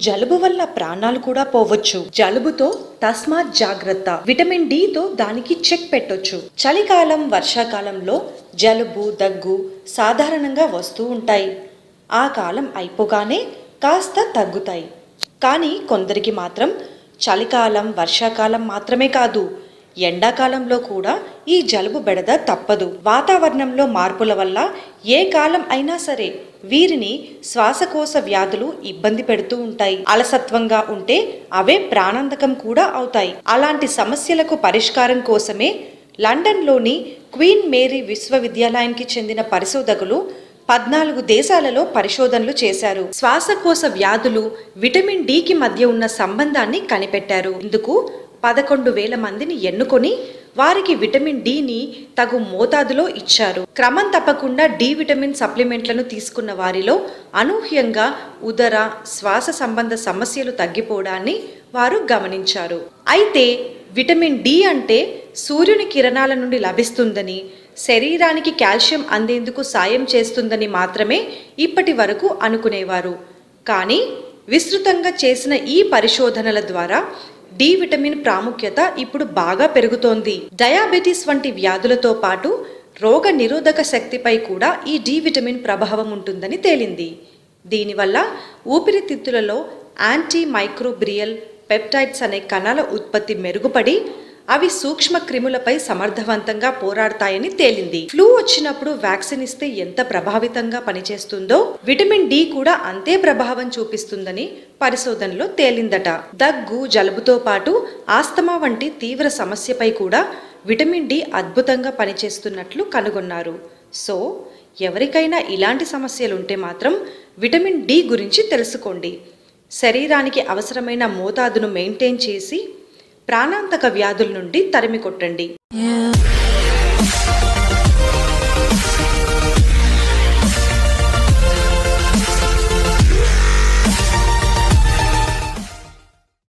జలుబు వల్ల ప్రాణాలు కూడా పోవచ్చు. జలుబుతో తస్మాత్ జాగ్రత్త. విటమిన్ డి తో దానికి చెక్ పెట్టొచ్చు. చలికాలం, వర్షాకాలంలో జలుబు, దగ్గు సాధారణంగా వస్తూ ఉంటాయి. ఆ కాలం అయిపోగానే కాస్త తగ్గుతాయి. కానీ కొందరికి మాత్రం చలికాలం, వర్షాకాలం మాత్రమే కాదు, ఎండాకాలంలో కూడా ఈ జలుబు బెడద తప్పదు. వాతావరణంలో మార్పుల వల్ల ఏ కాలం అయినా సరే వీరిని శ్వాసకోశ వ్యాధులు ఇబ్బంది పెడుతూ ఉంటాయి. అలసత్వంగా ఉంటే అవే ప్రాణాంతకం కూడా అవుతాయి. అలాంటి సమస్యలకు పరిష్కారం కోసమే లండన్లోని క్వీన్ మేరీ విశ్వవిద్యాలయానికి చెందిన పరిశోధకులు 14 దేశాలలో పరిశోధనలు చేశారు. శ్వాసకోశ వ్యాధులు విటమిన్ డి మధ్య ఉన్న సంబంధాన్ని కనిపెట్టారు. ఇందుకు 11,000 మందిని ఎన్నుకొని వారికి విటమిన్ డి తగు మోతాదులో ఇచ్చారు. క్రమం తప్పకుండా డి విటమిన్ సప్లిమెంట్లను తీసుకున్న వారిలో అనూహ్యంగా ఉదర, శ్వాస సంబంధ సమస్యలు తగ్గిపోవడాన్ని వారు గమనించారు. అయితే విటమిన్ డి అంటే సూర్యుని కిరణాల నుండి లభిస్తుందని, శరీరానికి కాల్షియం అందేందుకు సాయం చేస్తుందని మాత్రమే ఇప్పటి వరకు అనుకునేవారు. కానీ విస్తృతంగా చేసిన ఈ పరిశోధనల ద్వారా డి విటమిన్ ప్రాముఖ్యత ఇప్పుడు బాగా పెరుగుతోంది. డయాబెటీస్ వంటి వ్యాధులతో పాటు రోగ నిరోధక శక్తిపై కూడా ఈ డి విటమిన్ ప్రభావం ఉంటుందని తేలింది. దీనివల్ల ఊపిరితిత్తులలో యాంటీ మైక్రోబ్రియల్ పెప్టైడ్స్ అనే కణాల ఉత్పత్తి మెరుగుపడి అవి సూక్ష్మ క్రిములపై సమర్థవంతంగా పోరాడతాయని తేలింది. ఫ్లూ వచ్చినప్పుడు వ్యాక్సిన్ ఇస్తే ఎంత ప్రభావితంగా పనిచేస్తుందో విటమిన్ డి కూడా అంతే ప్రభావం చూపిస్తుందని పరిశోధనలో తేలిందట. దగ్గు, జలుబుతో పాటు ఆస్తమా వంటి తీవ్ర సమస్యపై కూడా విటమిన్ డి అద్భుతంగా పనిచేస్తున్నట్లు కనుగొన్నారు. సో ఎవరికైనా ఇలాంటి సమస్యలుంటే మాత్రం విటమిన్ డి గురించి తెలుసుకోండి. శరీరానికి అవసరమైన మోతాదును మెయింటైన్ చేసి ప్రాణాంతక వ్యాధుల నుండి తరిమి కొట్టండి.